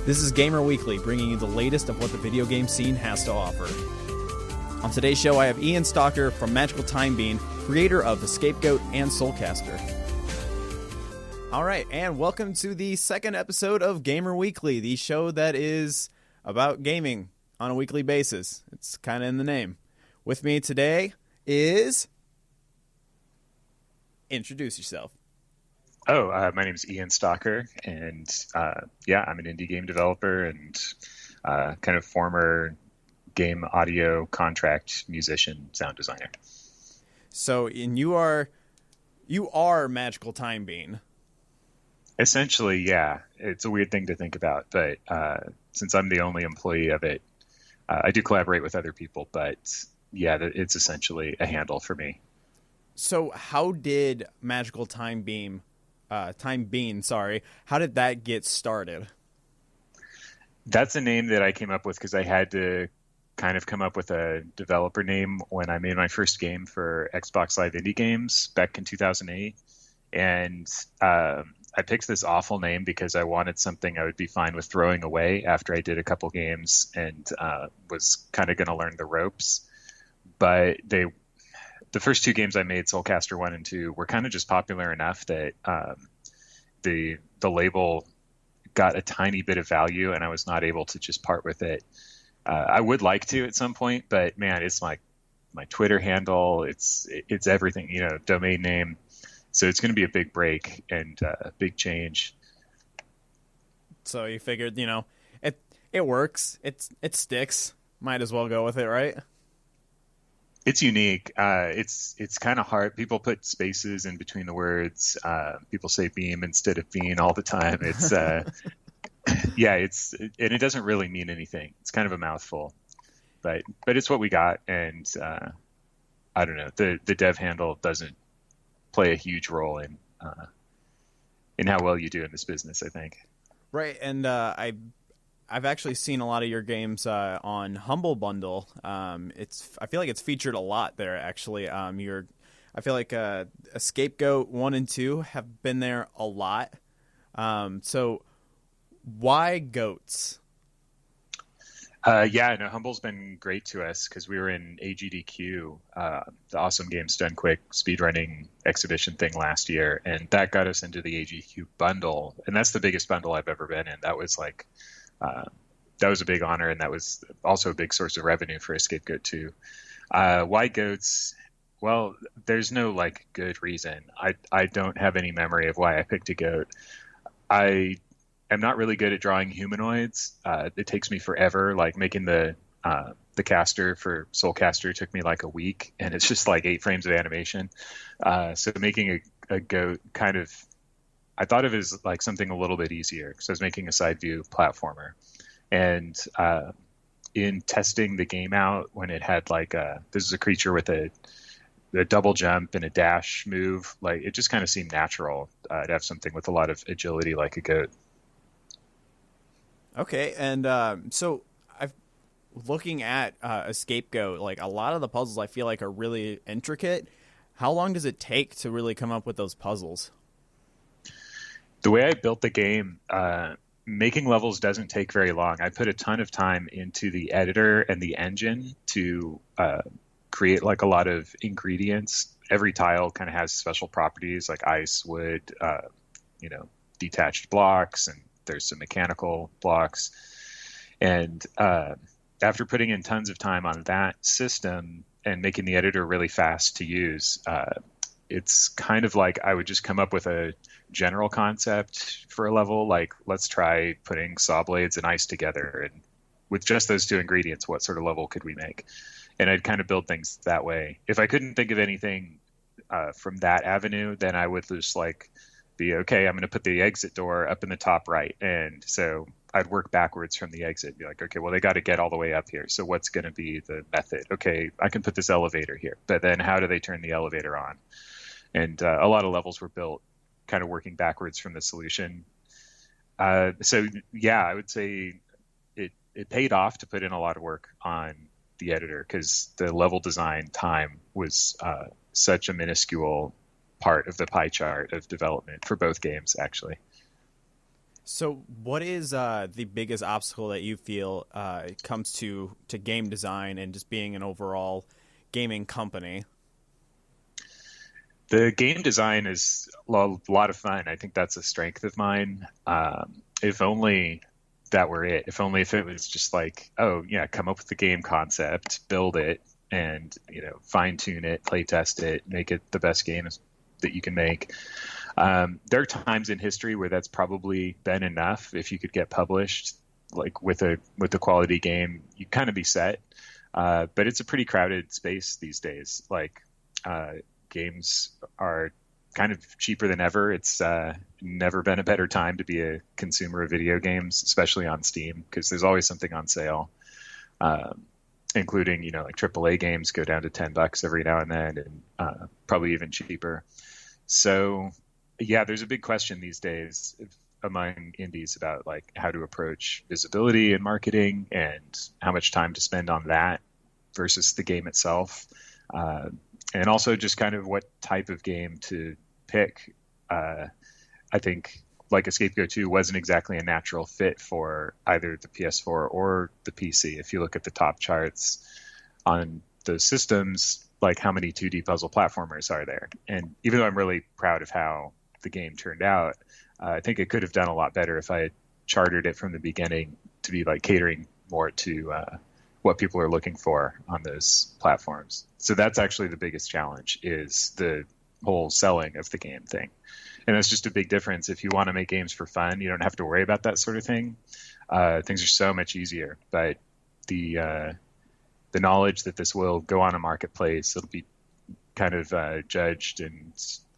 This is Gamer Weekly, bringing you the latest of what the video game scene has to offer. On today's show, I have Ian Stalker from Magical Time Bean, creator of The Scapegoat and Soulcaster. All right, and welcome to the second episode of Gamer Weekly, the show that is about gaming on a weekly basis. It's kind of in the name. With me today is... Introduce yourself. My name is Ian Stalker, and I'm an indie game developer and kind of former game audio contract musician, sound designer. So, and you are Magical Time Bean. Essentially, yeah. It's a weird thing to think about, but since I'm the only employee of it, I do collaborate with other people, but yeah, it's essentially a handle for me. So how did Magical Time Bean, how did that get started? That's a name that I came up with because I had to kind of come up with a developer name when I made my first game for Xbox Live Indie Games back in 2008. And I picked this awful name because I wanted something I would be fine with throwing away after I did a couple games and was kind of going to learn the ropes. But the first two games I made, Soulcaster 1 and 2, were kind of just popular enough that the label got a tiny bit of value, and I was not able to just part with it. I would like to at some point, but man, it's my Twitter handle. It's everything, domain name. So it's going to be a big break and a big change. So you figured, it works. It sticks. Might as well go with it, right? It's unique. It's kind of hard. People put spaces in between the words. People say beam instead of bean all the time. It's and it doesn't really mean anything. It's kind of a mouthful, but it's what we got. And I don't know. The dev handle doesn't play a huge role in how well you do in this business, I think. Right, and I've actually seen a lot of your games on Humble Bundle. I feel like it's featured a lot there, actually. I feel like Scapegoat 1 and 2 have been there a lot. So why goats? Humble's been great to us because we were in AGDQ, the Awesome Games Done Quick speedrunning exhibition thing last year, and that got us into the AGDQ bundle, and that's the biggest bundle I've ever been in. That was that was a big honor, and that was also a big source of revenue for a Scapegoat too. Why goats? Well, there's no good reason. I don't have any memory of why I picked a goat. I am not really good at drawing humanoids. It takes me forever. Making the caster for Soulcaster took me a week, and it's just 8 frames of animation. So making a goat kind of, I thought of it as something a little bit easier because I was making a side view platformer. And in testing the game out, when it had this is a creature with a double jump and a dash move, it just kind of seemed natural to have something with a lot of agility like a goat. Okay, and so looking at a Scapegoat, a lot of the puzzles I feel like are really intricate. How long does it take to really come up with those puzzles? The way I built the game, making levels doesn't take very long. I put a ton of time into the editor and the engine to create a lot of ingredients. Every tile kind of has special properties like ice, wood, detached blocks, and there's some mechanical blocks. And after putting in tons of time on that system and making the editor really fast to use, it's kind of I would just come up with a general concept for a level, let's try putting saw blades and ice together, and with just those two ingredients, what sort of level could we make? And I'd kind of build things that way. If I couldn't think of anything from that avenue, then I would just be okay, I'm going to put the exit door up in the top right, and so I'd work backwards from the exit, be okay, well, they got to get all the way up here, so what's going to be the method? Okay, I can put this elevator here, but then how do they turn the elevator on? And a lot of levels were built kind of working backwards from the solution. I would say it paid off to put in a lot of work on the editor because the level design time was such a minuscule part of the pie chart of development for both games, actually. So, what is the biggest obstacle that you feel comes to game design and just being an overall gaming company? The game design is a lot of fun. I think that's a strength of mine. If only that were it. If only if it was just like, oh yeah, come up with the game concept, build it, and fine tune it, play test it, make it the best game that you can make. There are times in history where that's probably been enough. If you could get published, like with a quality game, you kind of be set. But it's a pretty crowded space these days. Like games are kind of cheaper than ever. It's never been a better time to be a consumer of video games, especially on Steam, because there's always something on sale, including like AAA games go down to $10 every now and then, and probably even cheaper. So yeah, there's a big question these days among indies about like how to approach visibility and marketing and how much time to spend on that versus the game itself. And also just kind of what type of game to pick. I think like Escape Go 2 wasn't exactly a natural fit for either the PS4 or the PC. If you look at the top charts on those systems, like how many 2D puzzle platformers are there? And even though I'm really proud of how the game turned out, I think it could have done a lot better if I had chartered it from the beginning to be like catering more to what people are looking for on those platforms. So that's actually the biggest challenge, is the whole selling of the game thing. And that's just a big difference. If you want to make games for fun, you don't have to worry about that sort of thing. Things are so much easier. But the knowledge that this will go on a marketplace, it'll be kind of judged, and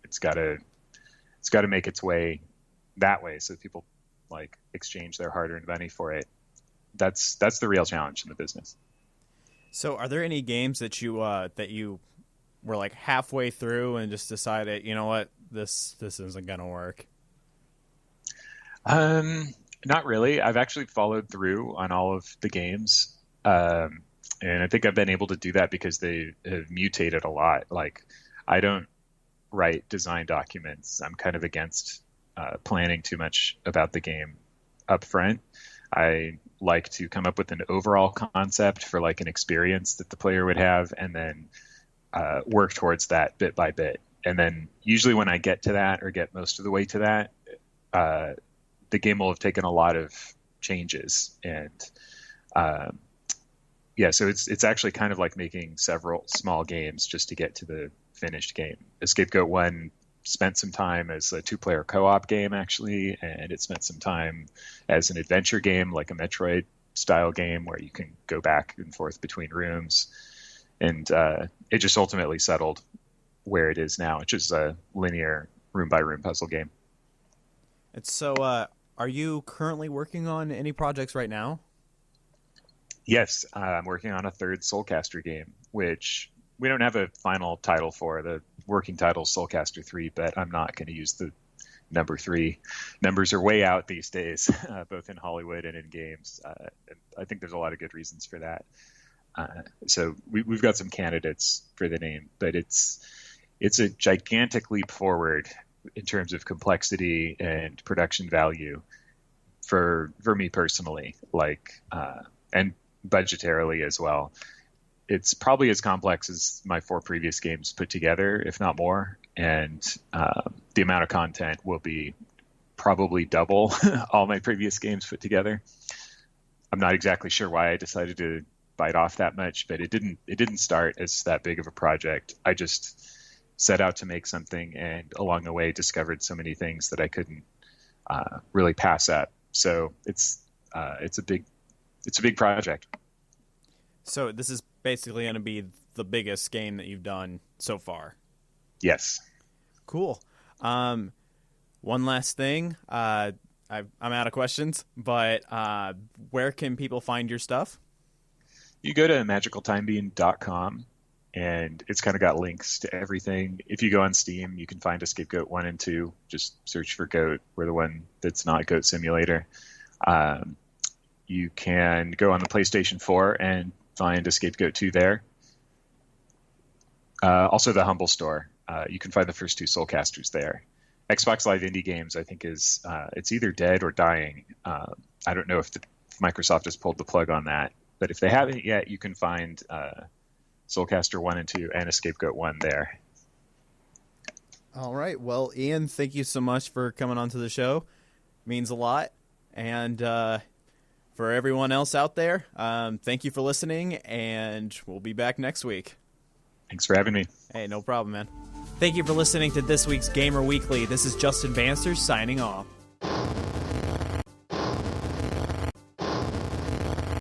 it's got to make its way that way, so people like exchange their hard-earned money for it. That's the real challenge in the business. So, are there any games that you were like halfway through and just decided, you know what, this isn't gonna work? Not really. I've actually followed through on all of the games, and I think I've been able to do that because they have mutated a lot. Like, I don't write design documents. I'm kind of against planning too much about the game up front. I like to come up with an overall concept for like an experience that the player would have, and then work towards that bit by bit. And then usually when I get to that, or get most of the way to that, the game will have taken a lot of changes. And yeah, so it's actually kind of like making several small games just to get to the finished game. Escape Goat 1 spent some time as a 2-player co-op game, actually, and it spent some time as an adventure game, like a Metroid style game where you can go back and forth between rooms. And it just ultimately settled where it is now, which is a linear room by room puzzle game. And so, are you currently working on any projects right now? Yes, I'm working on a third Soulcaster game, which we don't have a final title for. The working title is Soulcaster 3, but I'm not going to use the number 3. Numbers are way out these days, both in Hollywood and in games. I think there's a lot of good reasons for that. So we've got some candidates for the name, but it's a gigantic leap forward in terms of complexity and production value for me personally, like and budgetarily as well. It's probably as complex as my 4 previous games put together, if not more. And the amount of content will be probably double all my previous games put together. I'm not exactly sure why I decided to bite off that much, but it didn't start as that big of a project. I just set out to make something, and along the way discovered so many things that I couldn't really pass up. So it's a big project. So this is basically going to be the biggest game that you've done so far. Yes. Cool. One last thing. I'm out of questions, but where can people find your stuff? You go to magicaltimebean.com, and it's kind of got links to everything. If you go on Steam, you can find Escape Goat 1 and 2. Just search for Goat. We're the one that's not Goat Simulator. You can go on the PlayStation 4 and find Escape Goat 2 there. Also the Humble Store. You can find the first 2 Soulcasters there. Xbox Live Indie Games, I think, is it's either dead or dying. I don't know if Microsoft has pulled the plug on that, but if they haven't yet, you can find Soulcaster 1 and 2 and Scapegoat 1 there. All right. Well, Ian, thank you so much for coming onto the show. It means a lot. And for everyone else out there, thank you for listening, and we'll be back next week. Thanks for having me. Hey, no problem, man. Thank you for listening to this week's Gamer Weekly. This is Justin Banster signing off.